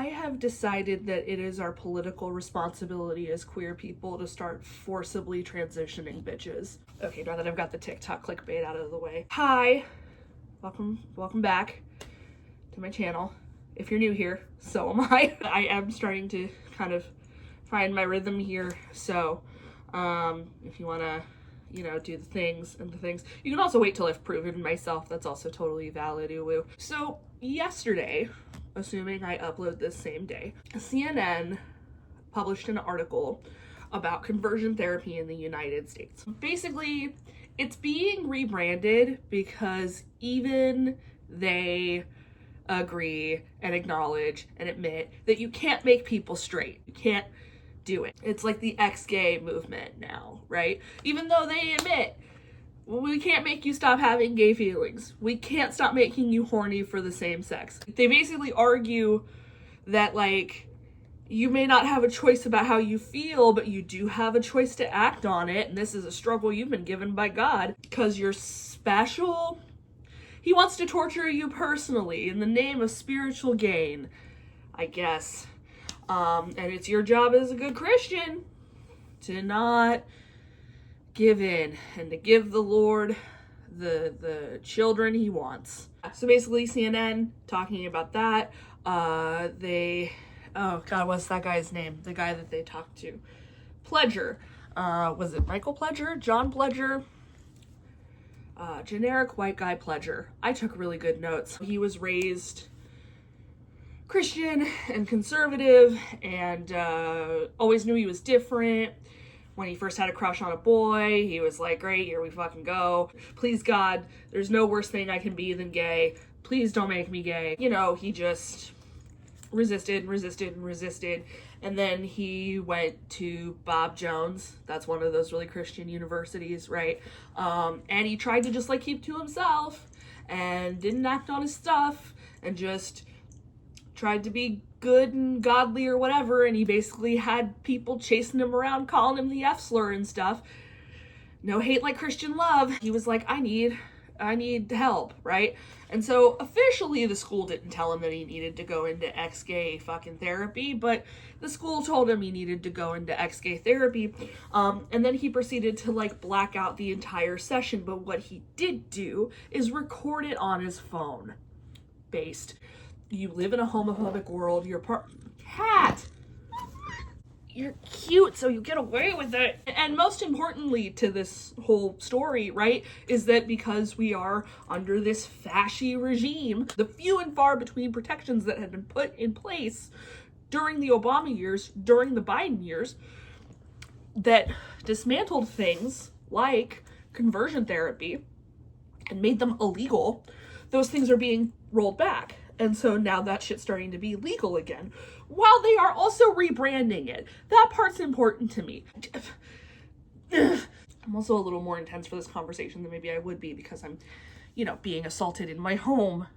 I have decided that it is our political responsibility as queer people to start forcibly transitioning bitches. Okay, now that I've got the TikTok clickbait out of the way. Hi, welcome back to my channel. If you're new here, so am I. I am starting to kind of find my rhythm here, so if you wanna, do the things. You can also wait till I've proven myself. That's also totally valid, ooh. So yesterday, assuming I upload this same day, CNN published an article about conversion therapy in the United States. Basically, it's being rebranded because even they agree and acknowledge and admit that you can't make people straight. You can't do it. It's like the ex-gay movement now, right? Even though they admit, we can't make you stop having gay feelings. We can't stop making you horny for the same sex. They basically argue that, like, you may not have a choice about how you feel, but you do have a choice to act on it. And this is a struggle you've been given by God because you're special. He wants to torture you personally in the name of spiritual gain, I guess. And it's your job as a good Christian to not give in and to give the Lord the children he wants. So basically CNN talking about that, oh God, what's that guy's name? The guy that they talked to. Pledger. Was it Michael Pledger? John Pledger? Generic white guy Pledger. I took really good notes. He was raised Christian and conservative and always knew he was different. When he first had a crush on a boy, he was like, great, here we fucking go. Please God, there's no worse thing I can be than gay. Please don't make me gay. He just resisted. And then he went to Bob Jones. That's one of those really Christian universities, right? And he tried to just like keep to himself and didn't act on his stuff and just tried to be good and godly or whatever, and he basically had people chasing him around calling him the F slur and stuff. No hate like Christian love. He was like, I need help, right? And so officially the school didn't tell him that he needed to go into ex-gay fucking therapy, but the school told him he needed to go into ex-gay therapy. And then he proceeded to like black out the entire session, but what he did do is record it on his phone. You live in a homophobic world, cat! You're cute, so you get away with it. And most importantly to this whole story, right, is that because we are under this fascist regime, the few and far between protections that had been put in place during the Obama years, during the Biden years, that dismantled things like conversion therapy and made them illegal, those things are being rolled back. And so now that shit's starting to be legal again, while they are also rebranding it. That part's important to me. I'm also a little more intense for this conversation than maybe I would be because I'm, being assaulted in my home.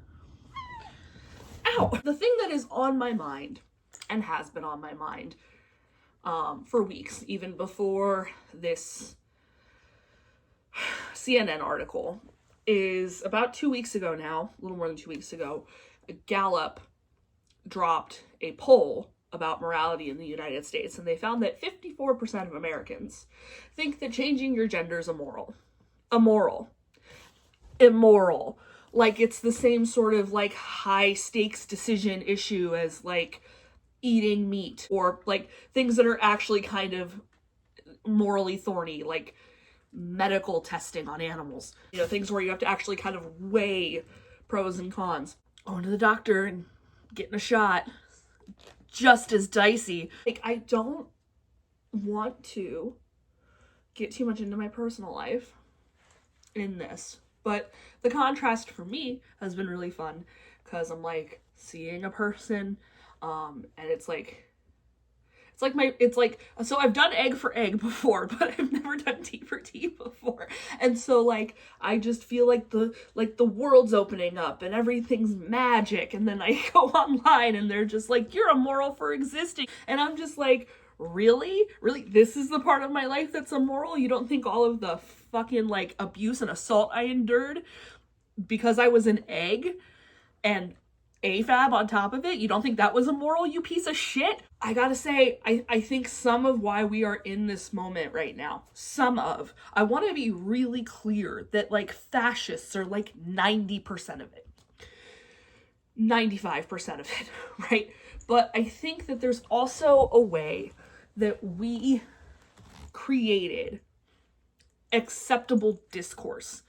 Ow! The thing that is on my mind, and has been on my mind for weeks, even before this CNN article, is about 2 weeks ago now, a little more than 2 weeks ago, Gallup dropped a poll about morality in the United States, and they found that 54% of Americans think that changing your gender is immoral. Like it's the same sort of like high stakes decision issue as like eating meat or like things that are actually kind of morally thorny, like medical testing on animals. Things where you have to actually kind of weigh pros and cons. Going to the doctor and getting a shot, just as dicey. Like, I don't want to get too much into my personal life in this, but the contrast for me has been really fun because I'm like seeing a person, and so I've done egg for egg before, but I've never done tea for tea before. And so like, I just feel like the world's opening up and everything's magic. And then I go online and they're just like, you're immoral for existing. And I'm just like, really? This is the part of my life that's immoral? You don't think all of the fucking like abuse and assault I endured because I was an egg and AFAB on top of it? You don't think that was immoral, you piece of shit? I gotta say, I think some of why we are in this moment right now, I want to be really clear that like fascists are like 90% of it. 95% of it, right? But I think that there's also a way that we created acceptable discourse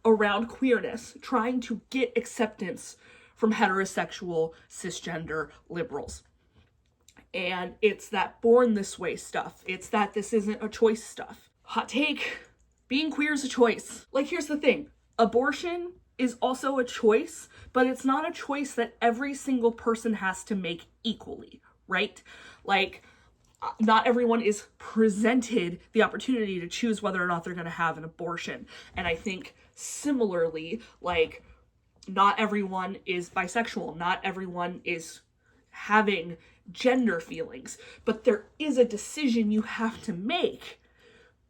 around queerness, trying to get acceptance from heterosexual, cisgender liberals. And it's that born this way stuff. It's that this isn't a choice stuff. Hot take, being queer is a choice. Like, here's the thing. Abortion is also a choice, but it's not a choice that every single person has to make equally, right? Like, not everyone is presented the opportunity to choose whether or not they're going to have an abortion. And I think similarly, like, not everyone is bisexual. Not everyone is having gender feelings, but there is a decision you have to make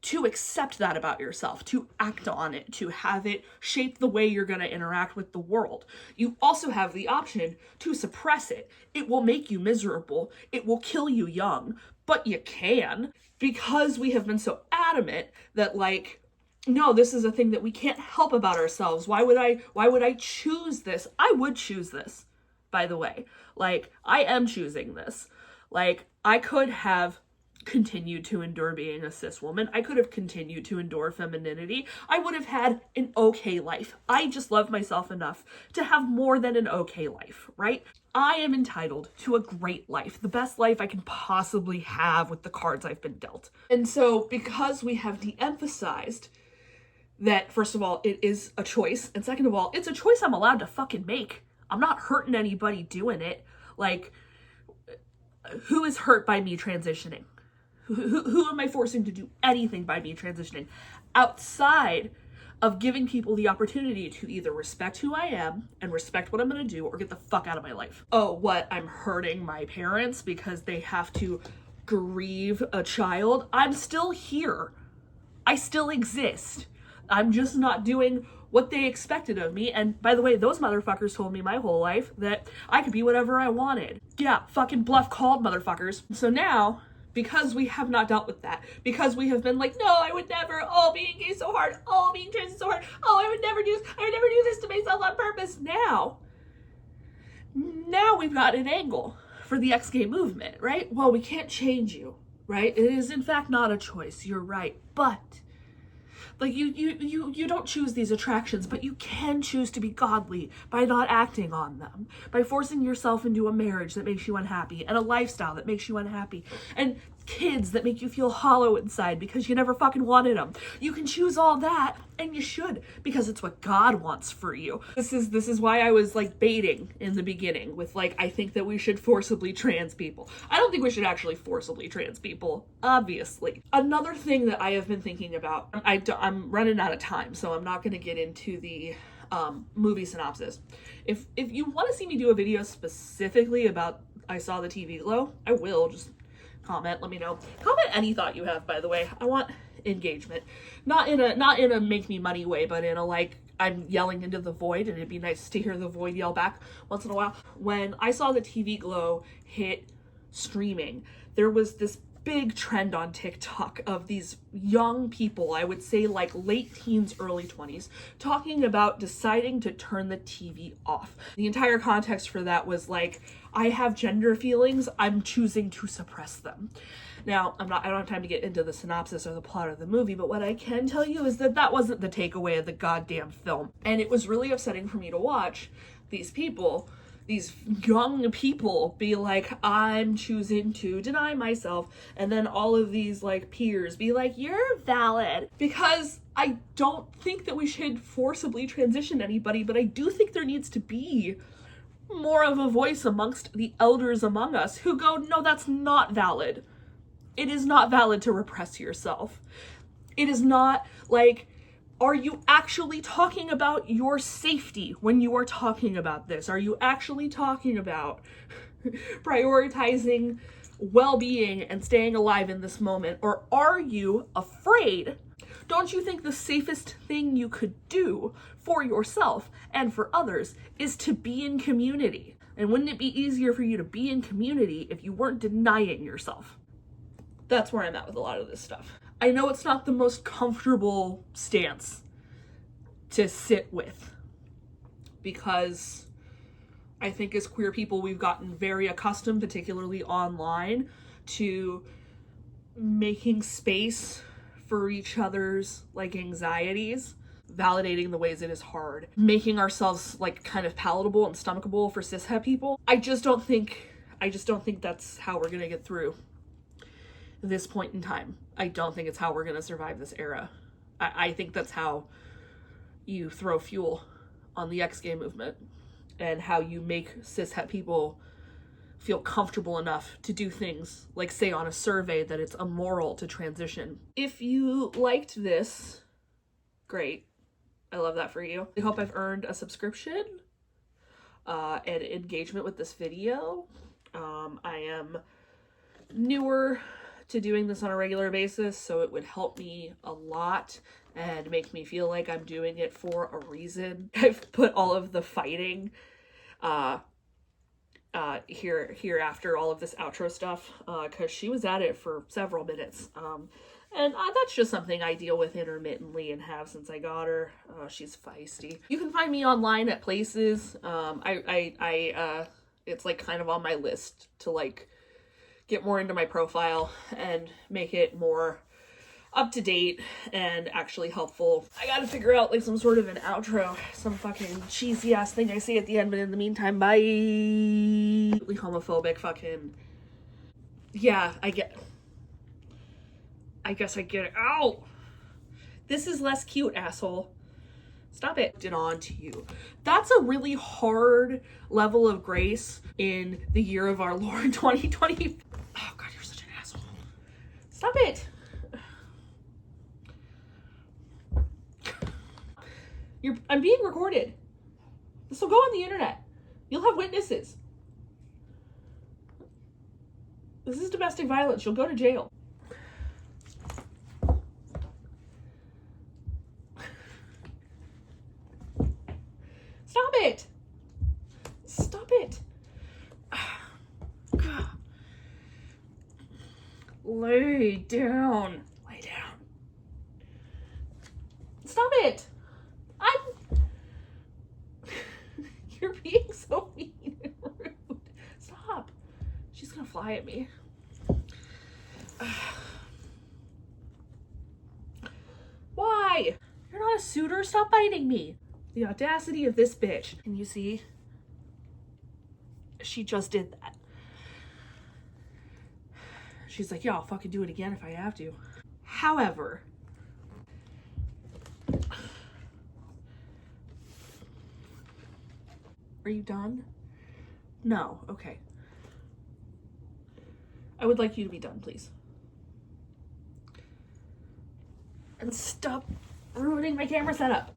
to accept that about yourself, to act on it, to have it shape the way you're going to interact with the world. You also have the option to suppress it. It will make you miserable. It will kill you young, but you can, because we have been so adamant that, like, no, this is a thing that we can't help about ourselves. Why would I choose this? I would choose this, by the way. Like, I am choosing this. Like, I could have continued to endure being a cis woman. I could have continued to endure femininity. I would have had an okay life. I just love myself enough to have more than an okay life, right? I am entitled to a great life, the best life I can possibly have with the cards I've been dealt. And so, because we have de-emphasized that, first of all, it is a choice, and second of all, it's a choice I'm allowed to fucking make. I'm not hurting anybody doing it. Like, who is hurt by me transitioning? Who am I forcing to do anything by me transitioning? Outside of giving people the opportunity to either respect who I am and respect what I'm going to do, or get the fuck out of my life. Oh, what? I'm hurting my parents because they have to grieve a child? I'm still here. I still exist. I'm just not doing what they expected of me. And by the way, those motherfuckers told me my whole life that I could be whatever I wanted. Yeah, fucking bluff called, motherfuckers. So now, because we have not dealt with that, because we have been like, no, I would never, oh, being gay is so hard, oh, being trans is so hard, oh, I would never do this to myself on purpose. Now we've got an angle for the ex-gay movement, right? Well, we can't change you, right? It is in fact not a choice, you're right, but like, you don't choose these attractions, but you can choose to be godly by not acting on them, by forcing yourself into a marriage that makes you unhappy, and a lifestyle that makes you unhappy, and kids that make you feel hollow inside because you never fucking wanted them. You can choose all that, and you should, because it's what God wants for you. This is why I was like baiting in the beginning with, like, I think that we should forcibly trans people. I don't think we should actually forcibly trans people, obviously. Another thing that I have been thinking about, I'm running out of time, so I'm not going to get into the movie synopsis. If you want to see me do a video specifically about I Saw the TV Glow, I will. Just comment, let me know. Comment any thought you have, by the way. I want engagement. Not in a make me money way, but in a, like, I'm yelling into the void, and it'd be nice to hear the void yell back once in a while. When I Saw the TV Glow hit streaming, there was this big trend on TikTok of these young people, I would say like late teens, early 20s, talking about deciding to turn the TV off. The entire context for that was like, I have gender feelings, I'm choosing to suppress them. Now, I don't have time to get into the synopsis or the plot of the movie, but what I can tell you is that that wasn't the takeaway of the goddamn film. And it was really upsetting for me to watch these people, these young people, be like, I'm choosing to deny myself, and then all of these like peers be like, you're valid. Because I don't think that we should forcibly transition anybody, but I do think there needs to be more of a voice amongst the elders among us who go, no, that's not valid. It is not valid to repress yourself. It is not, like, are you actually talking about your safety when you are talking about this? Are you actually talking about prioritizing well-being and staying alive in this moment? Or are you afraid? Don't you think the safest thing you could do for yourself and for others is to be in community? And wouldn't it be easier for you to be in community if you weren't denying yourself? That's where I'm at with a lot of this stuff. I know it's not the most comfortable stance to sit with, because I think as queer people, we've gotten very accustomed, particularly online, to making space for each other's like anxieties, validating the ways it is hard, making ourselves like kind of palatable and stomachable for cishet people. I just don't think that's how we're gonna get through this point in time. I don't think it's how we're gonna survive this era. I think that's how you throw fuel on the ex-gay movement, and how you make cishet people feel comfortable enough to do things like say on a survey that it's immoral to transition. If you liked this, great. I love that for you. I hope I've earned a subscription and engagement with this video. I am newer to doing this on a regular basis, so it would help me a lot and make me feel like I'm doing it for a reason. I've put all of the fighting here after all of this outro stuff, because she was at it for several minutes. And that's just something I deal with intermittently and have since I got her. She's feisty. You can find me online at places. It's like kind of on my list to like get more into my profile and make it more up to date and actually helpful. I gotta figure out like some sort of an outro, some fucking cheesy ass thing I say at the end, but in the meantime, bye. Homophobic fucking, yeah, I guess I get it. Ow! This is less cute, asshole. Stop it. It on to you. That's a really hard level of grace in the year of our Lord 2020. Oh God, you're such an asshole. Stop it. I'm being recorded. This will go on the internet. You'll have witnesses. This is domestic violence. You'll go to jail. Stop it. Stop it. Lay down. Lay down. Stop it. You're being so mean and rude. Stop. She's gonna fly at me. Why? You're not a suitor. Stop biting me. The audacity of this bitch. Can you see? She just did that. She's like, yeah, I'll fucking do it again if I have to. However, are you done? No. Okay. I would like you to be done, please. And stop ruining my camera setup.